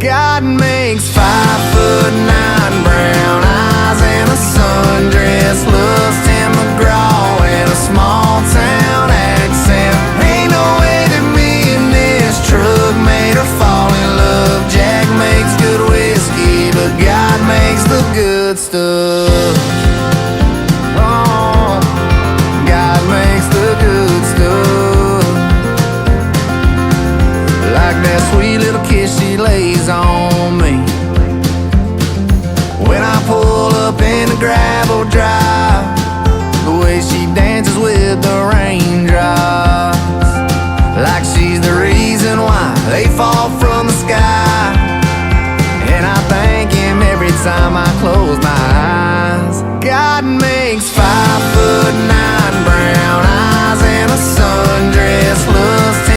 God makes 5'9" brown eyes and a sundress, loves Tim McGraw and a small town accent. Ain't no way that me and this truck made her fall in love. Jack makes good whiskey, but God makes the good stuff. Oh, God makes the good stuff. Like that sweet little kiss she lays on